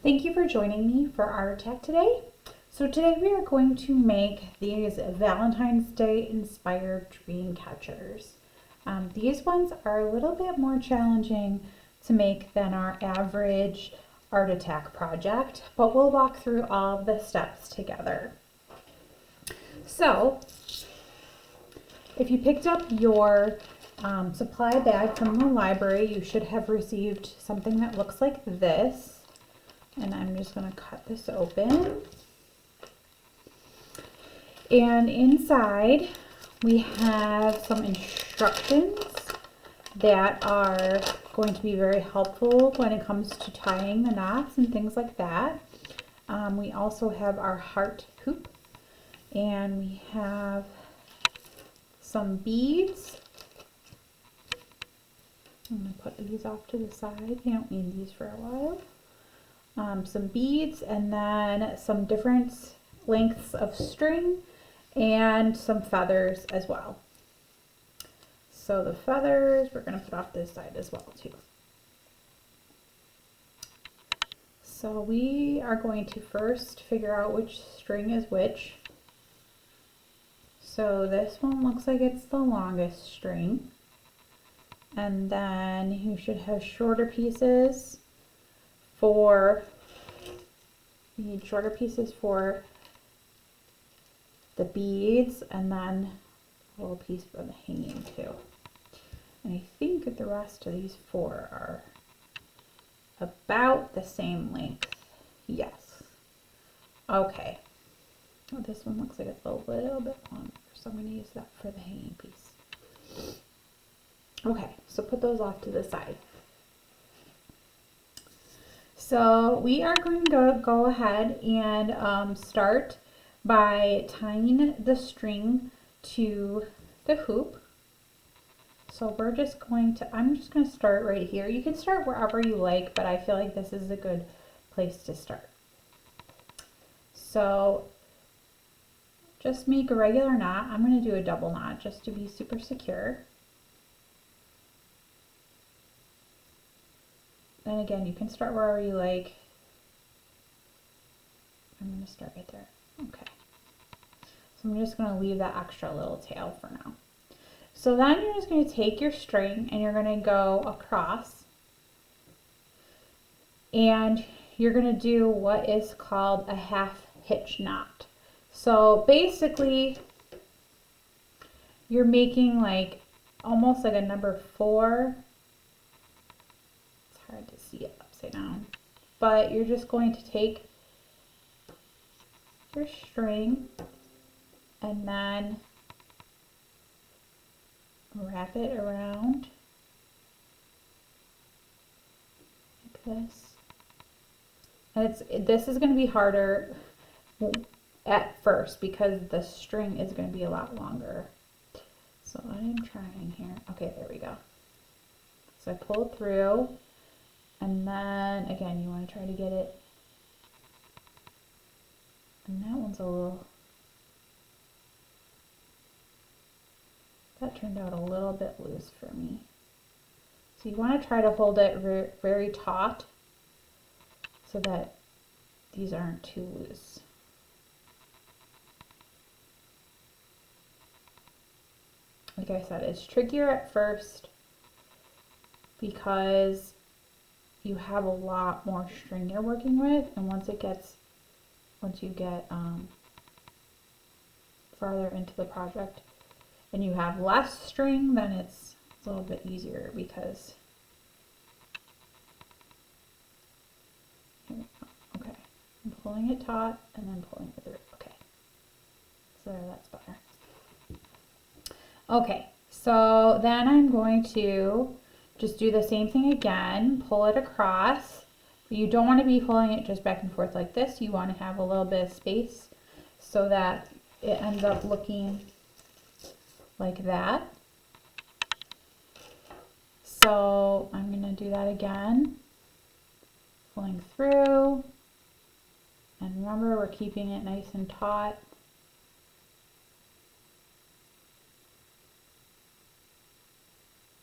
Thank you for joining me for our tech today. So today we are going to make these Valentine's Day inspired dream catchers. These ones are a little bit more challenging to make than our average art attack project, but we'll walk through all of the steps together. So if you picked up your supply bag from the library, you should have received something that looks like this. And I'm just going to cut this open. And inside we have some instructions that are going to be very helpful when it comes to tying the knots and things like that. We also have our heart hoop, and we have some beads. I'm going to put these off to the side. You don't need these for a while. Some beads, and then some different lengths of string and some feathers as well. So the feathers we're going to put off this side as well too. So we are going to first figure out which string is which. So this one looks like it's the longest string, and then you should have shorter pieces for the beads, and then a little piece for the hanging too. And I think the rest of these four are about the same length. Yes. Okay. Well, this one looks like it's a little bit longer, so I'm going to use that for the hanging piece. Okay, so put those off to the side. So we are going to go ahead and start by tying the string to the hoop. So we're just going to, I'm just going to start right here. You can start wherever you like, but I feel like this is a good place to start. So just make a regular knot. I'm going to do a double knot just to be super secure. And again, you can start wherever you like. I'm going to start right there. Okay. So I'm just going to leave that extra little tail for now. So then you're just going to take your string and you're going to go across. And you're going to do what is called a half hitch knot. So basically, you're making like almost like a number 4. Hard to see it upside down, but you're just going to take your string and then wrap it around like this. And this is going to be harder at first because the string is going to be a lot longer. So I'm trying here. Okay, there we go. So I pull through. And then again, you want to try to get it, and that one's a little, that turned out a little bit loose for me. So you want to try to hold it very taut so that these aren't too loose. Like I said, it's trickier at first because you have a lot more string you're working with, and once you get farther into the project and you have less string, then it's a little bit easier because here we go. Okay, I'm pulling it taut and then pulling it through. Okay, so there, that's better. Okay, so then I'm going to just do the same thing again, pull it across. You don't want to be pulling it just back and forth like this. You want to have a little bit of space so that it ends up looking like that. So I'm going to do that again, pulling through. And remember, we're keeping it nice and taut.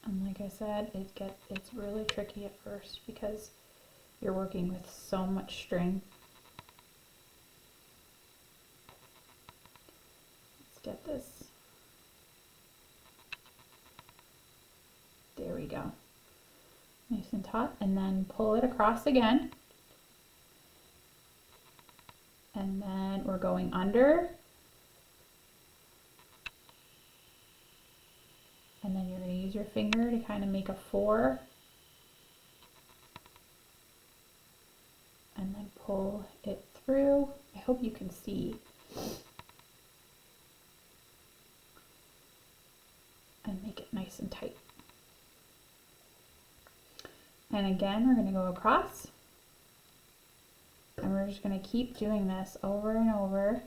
And like I said, it's really tricky at first because you're working with so much string. Let's get this. There we go. Nice and taut, and then pull it across again. And then we're going under. And then you're going to use your finger to kind of make a 4. And then pull it through. I hope you can see. And make it nice and tight. And again, we're going to go across. And we're just going to keep doing this over and over.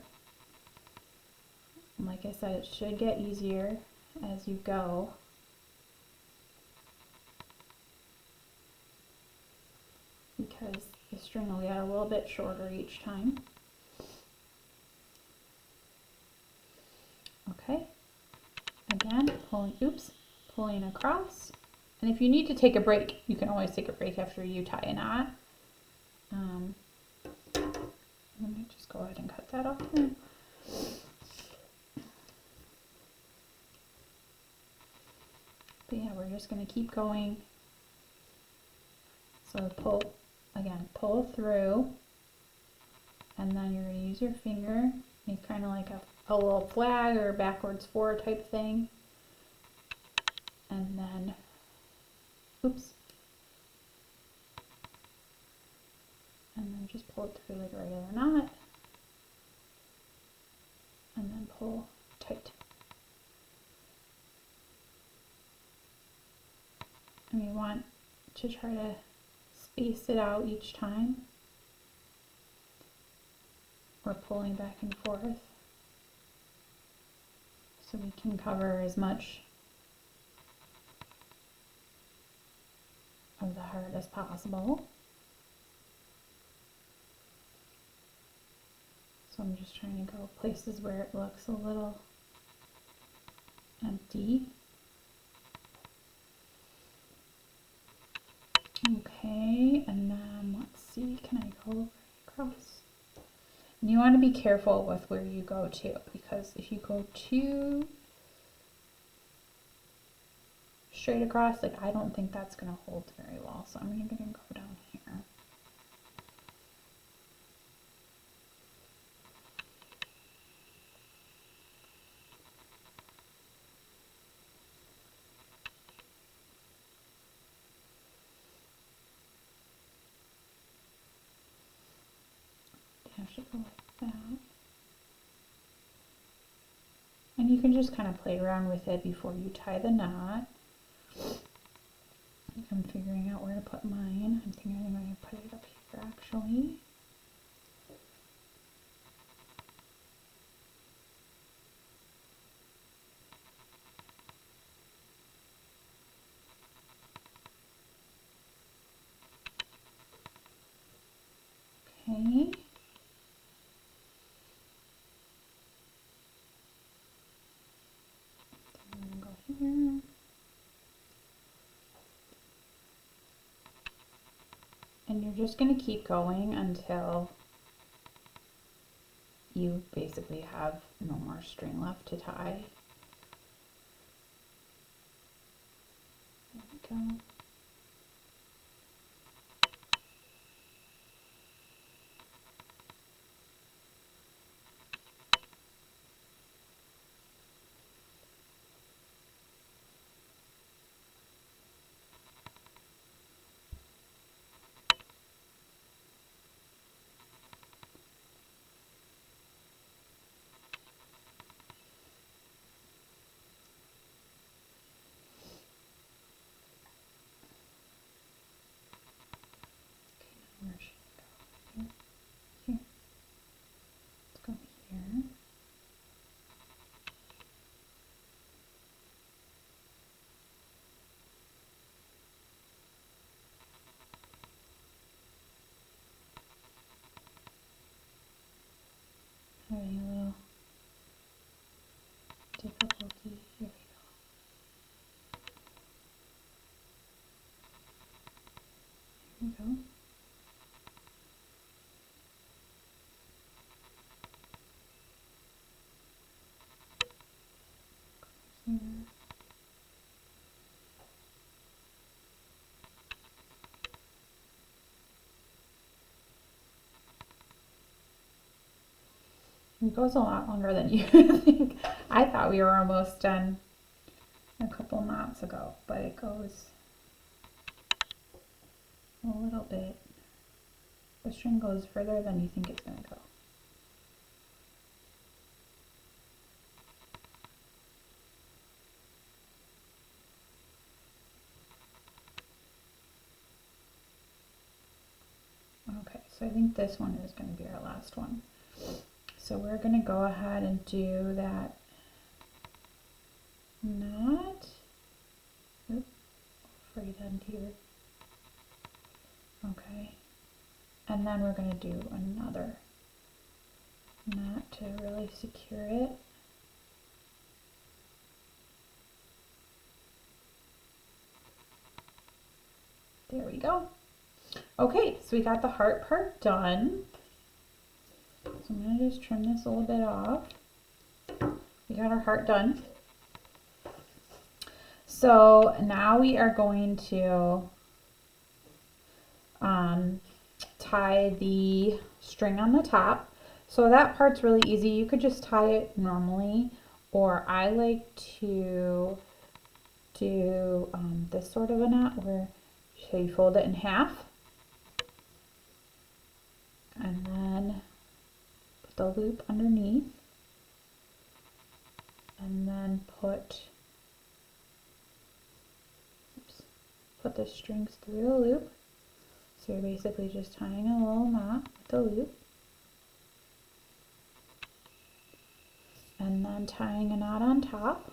And like I said, it should get easier as you go. Because the string will get a little bit shorter each time. Okay. Again, pulling across. And if you need to take a break, you can always take a break after you tie a knot. Let me just go ahead and cut that off now. But yeah, we're just going to keep going. So pull through, and then you're going to use your finger, make kind of like a little flag or backwards 4 type thing. And then, and then just pull it through like a regular knot, and then pull tight. And you want to try to space it out each time. We're pulling back and forth so we can cover as much of the heart as possible. So I'm just trying to go places where it looks a little empty. Okay, and then let's see, can I go across? And you want to be careful with where you go to, because if you go too straight across, like I don't think that's going to hold very well. So I'm going to go down here. I should go like that. And you can just kind of play around with it before you tie the knot. I'm figuring out where to put mine. I'm thinking I'm going to put it up here actually. Okay. I'm going to go here. And you're just going to keep going until you basically have no more string left to tie. There we go. Where should I go? Here. Let's go here. Having a little difficulty. Here we go. Here we go. It goes a lot longer than you think. I thought we were almost done a couple knots ago, but it goes a little bit. The string goes further than you think it's going to go. Okay, so I think this one is going to be our last one. So we're going to go ahead and do that knot. Oop, right end here. Okay. And then we're going to do another knot to really secure it. There we go. Okay, so we got the heart part done. So I'm going to just trim this a little bit off. We got our heart done. So now we are going to tie the string on the top. So that part's really easy. You could just tie it normally, or I like to do this sort of a knot where so you fold it in half and then put the loop underneath and then put the strings through the loop. So you're basically just tying a little knot with the loop and then tying a knot on top.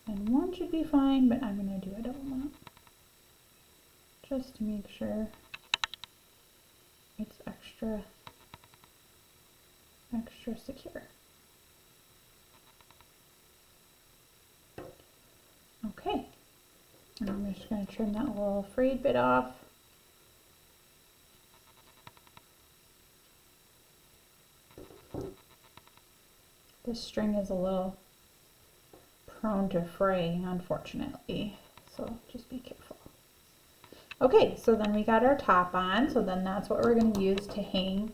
And one should be fine, but I'm going to do a double knot just to make sure it's extra secure. Okay, and I'm just going to trim that little frayed bit off. This string is a little prone to fraying, unfortunately, so just be careful. Okay, so then we got our top on, so then that's what we're going to use to hang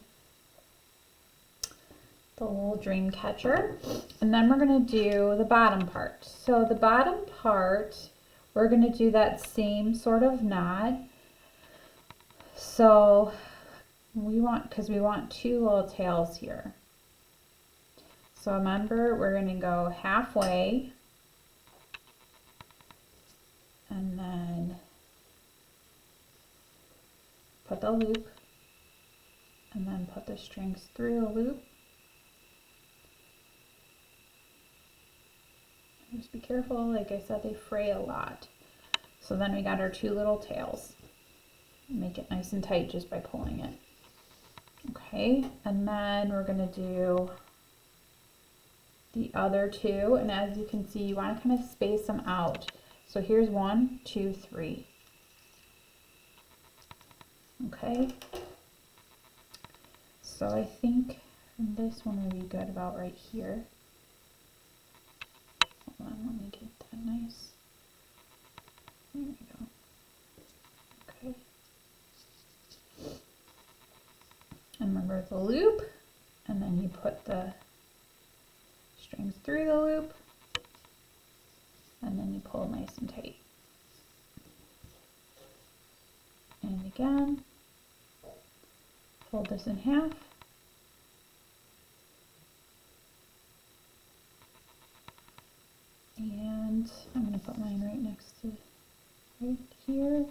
the little dream catcher. And then we're going to do the bottom part. So the bottom part, we're going to do that same sort of knot. So because we want two little tails here. So remember, we're going to go halfway and then put the loop and then put the strings through the loop. Just be careful, like I said, they fray a lot. So then we got our two little tails. Make it nice and tight just by pulling it. Okay, and then we're going to do the other two, and as you can see, you want to kind of space them out. So here's 1, 2, 3. Okay, so I think this one will be good about right here. Hold on, let me get that nice. There we go. Okay. And remember the loop, and then you put the strings through the loop, and then you pull nice and tight. And again, fold this in half. And I'm going to put mine right next to right here.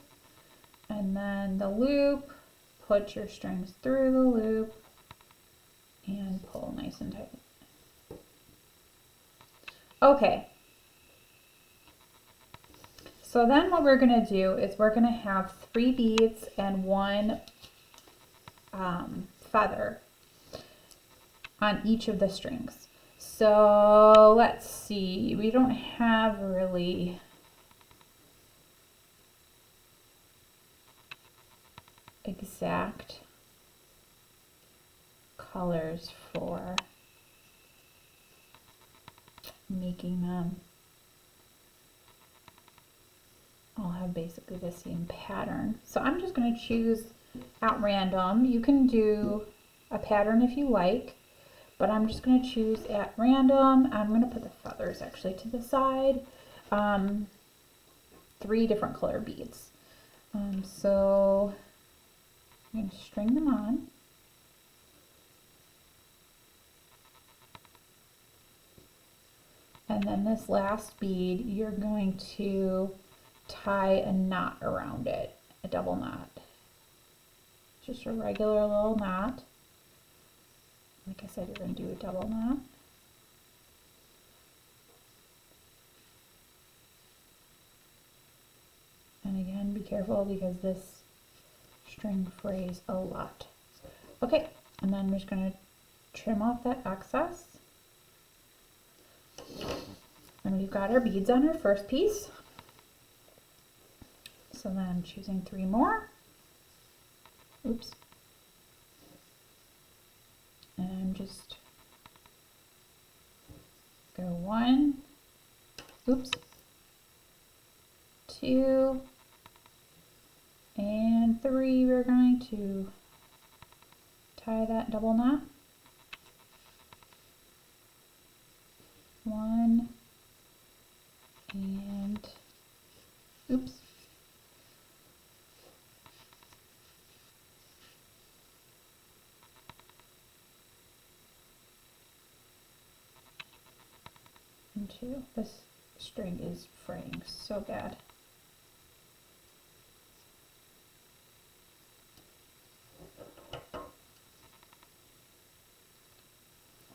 And then the loop, put your strings through the loop and pull nice and tight. Okay. So then what we're going to do is we're going to have 3 beads and 1 feather on each of the strings. So let's see, we don't have really exact colors for making them all have basically the same pattern. So I'm just going to choose at random. You can do a pattern if you like, but I'm just going to choose at random. I'm going to put the feathers actually to the side. 3 different color beads. So I'm going to string them on. And then this last bead, you're going to tie a knot around it, a double knot. Just a regular little knot. Like I said, you're going to do a double knot. And again, be careful because this string frays a lot. Okay, and then I'm just going to trim off that excess. And we've got our beads on our first piece. So then I'm choosing 3 more. Oops. And I'm just go 1, oops, 2, and 3. We're going to tie that double knot. 1 and oops. And 2. This string is fraying so bad.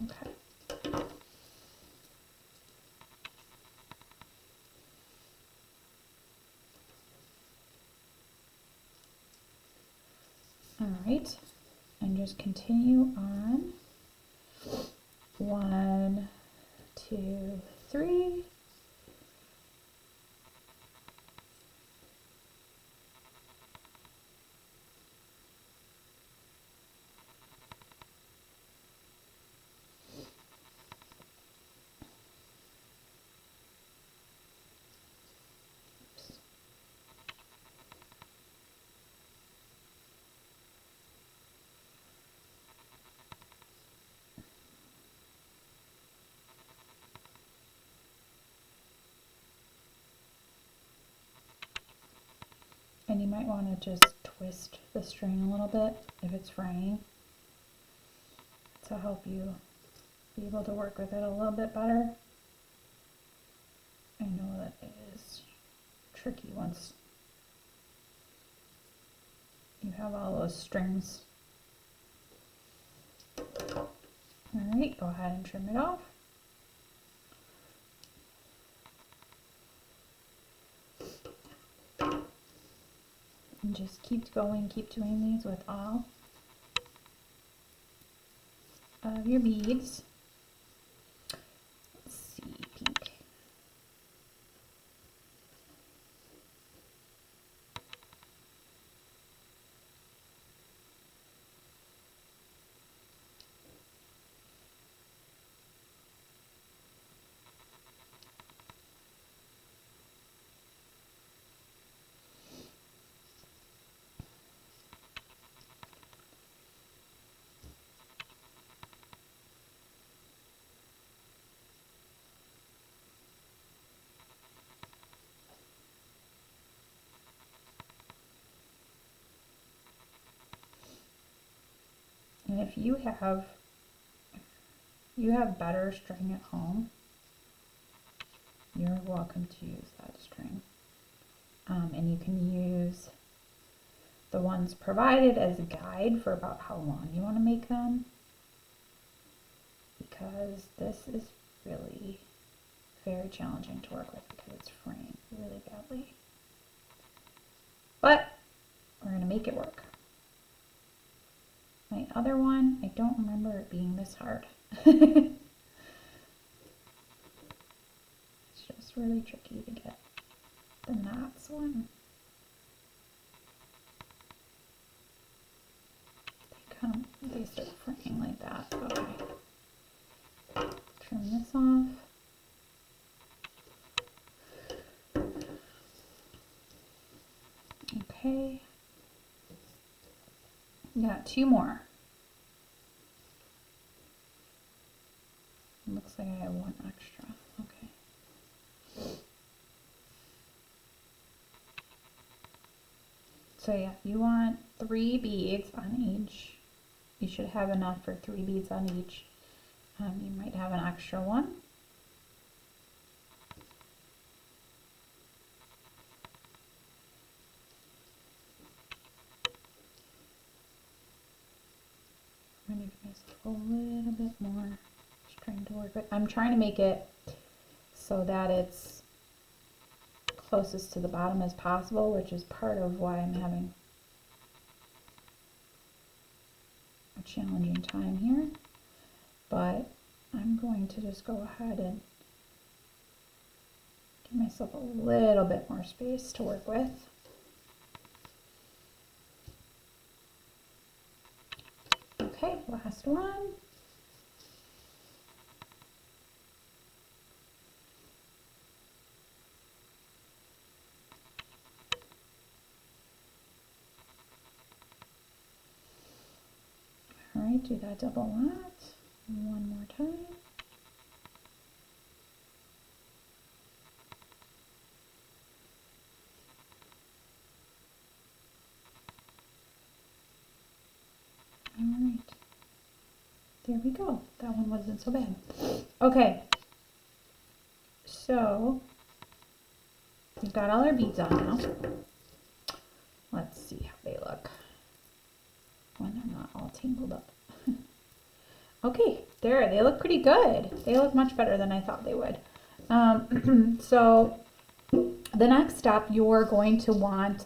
Okay. All right, and just continue on. 1, 2, 3. And you might want to just twist the string a little bit if it's fraying to help you be able to work with it a little bit better. I know that it is tricky once you have all those strings. All right, go ahead and trim it off. And just keep going, keep doing these with all of your beads. Let's see, pink. And if you have better string at home, you're welcome to use that string. And you can use the ones provided as a guide for about how long you want to make them, because this is really very challenging to work with because it's fraying really badly. But we're going to make it work. My other one, I don't remember it being this hard. It's just really tricky to get the knots one. They start fraying like that. Okay. Trim this off. We got 2 more. Looks like I have 1 extra. Okay. So yeah, you want 3 beads on each. You should have enough for 3 beads on each. You might have an extra one. I'm going to give myself a little bit more. Just trying to work it. I'm trying to make it so that it's closest to the bottom as possible, which is part of why I'm having a challenging time here. But I'm going to just go ahead and give myself a little bit more space to work with. Okay, last one. All right, do that double knot one more time. All right, there we go. That one wasn't so bad. Okay, so we've got all our beads on now. Let's see how they look when they're not all tangled up. Okay, there, they look pretty good. They look much better than I thought they would. So the next step, you're going to want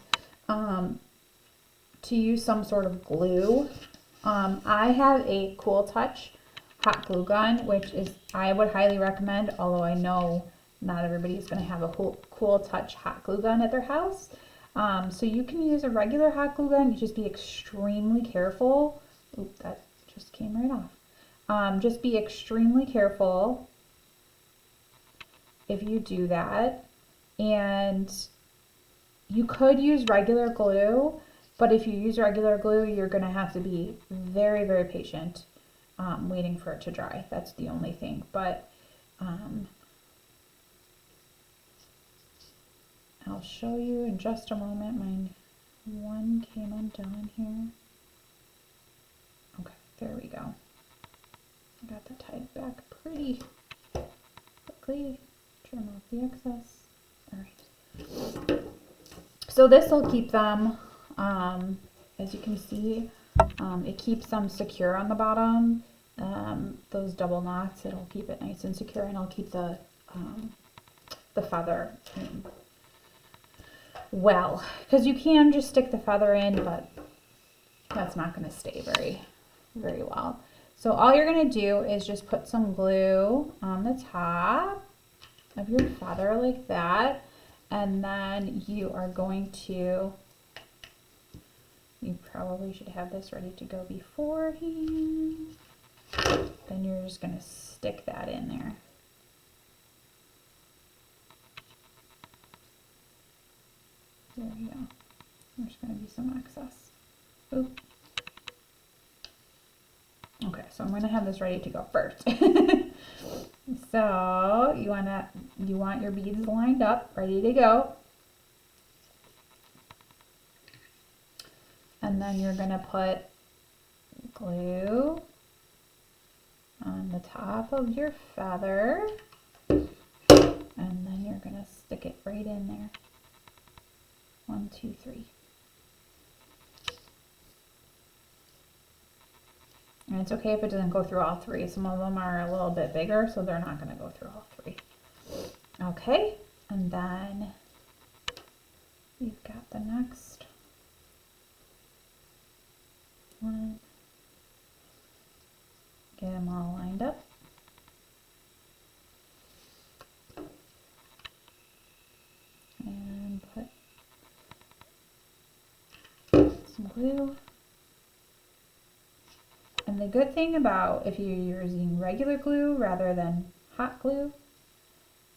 to use some sort of glue. I have a Cool Touch hot glue gun, which is, I would highly recommend, although I know not everybody is going to have a Cool Touch hot glue gun at their house. So you can use a regular hot glue gun. You just be extremely careful. Oop, that just came right off. Just be extremely careful if you do that. And you could use regular glue, but if you use regular glue, you're going to have to be very, very patient, waiting for it to dry. That's the only thing. But I'll show you in just a moment. My one came undone here. Okay, there we go. I got that tied back pretty quickly. Trim off the excess. All right. So this will keep them, as you can see, it keeps them secure on the bottom. Those double knots, it'll keep it nice and secure, and it'll keep the feather in well, because you can just stick the feather in, but that's not going to stay very well. So all you're going to do is just put some glue on the top of your feather like that, and then you are going to, you probably should have this ready to go beforehand. Then you're just going to stick that in there. There you go. There's going to be some excess. Oop. Okay, so I'm going to have this ready to go first. So you want your beads lined up, ready to go. And then you're going to put glue on the top of your feather, and then you're going to stick it right in there. 1, 2, 3. And it's okay if it doesn't go through all 3. Some of them are a little bit bigger, so they're not going to go through all 3. Okay, and then we've got the next one. Get them all lined up. And put some glue. And the good thing about if you're using regular glue rather than hot glue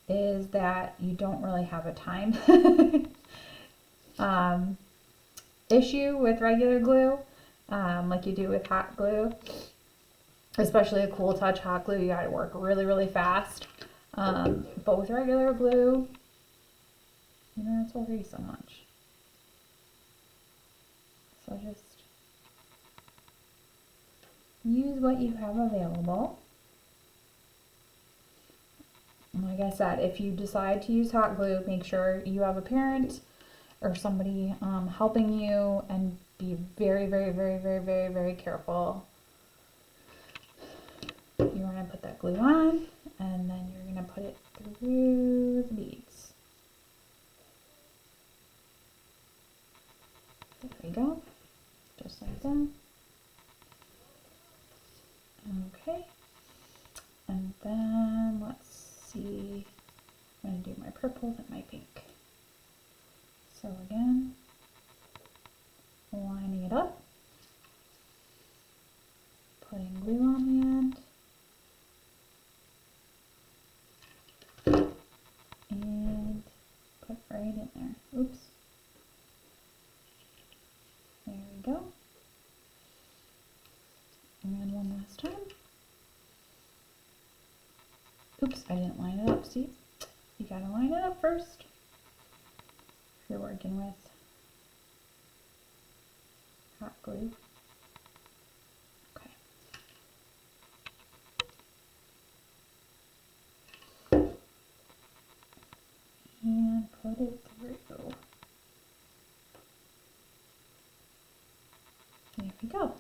is that you don't really have a time issue with regular glue. like you do with hot glue. Especially a cool touch hot glue, you gotta work really, really fast. But with regular glue, you don't have to worry so much. So just use what you have available. Like I said, if you decide to use hot glue, make sure you have a parent or somebody helping you, and be very, very, very, very, very, very careful. You want to put that glue on, and then you're going to put it through the beads. There we go, just like that. Okay, and then let's see, I'm going to do my purple and my pink. So again, lining it up, putting glue on the end, and put right in there. Oops. There we go. And one last time. Oops, I didn't line it up. See, you gotta line it up first if you're working with hot glue. Okay. And put it through. There we go.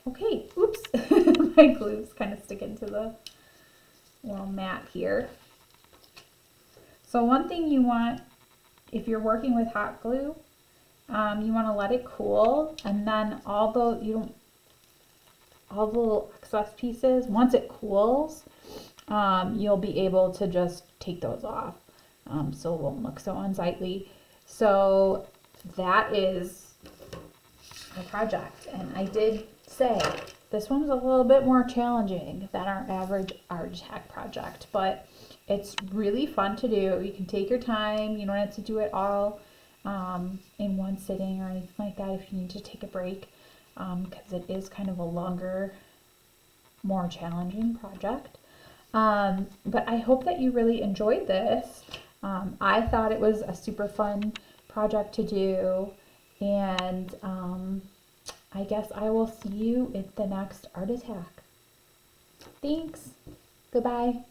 Okay, oops, my glue's kind of sticking to the little mat here. So one thing you want, if you're working with hot glue, you want to let it cool, and then all the little excess pieces, once it cools, you'll be able to just take those off, so it won't look so unsightly. So that is a project, and I did say this one's a little bit more challenging than our average art hack project, but it's really fun to do. You can take your time. You don't have to do it all in one sitting or anything like that if you need to take a break, because it is kind of a longer, more challenging project. But I hope that you really enjoyed this. I thought it was a super fun project to do, and I guess I will see you at the next art attack. Thanks. Goodbye.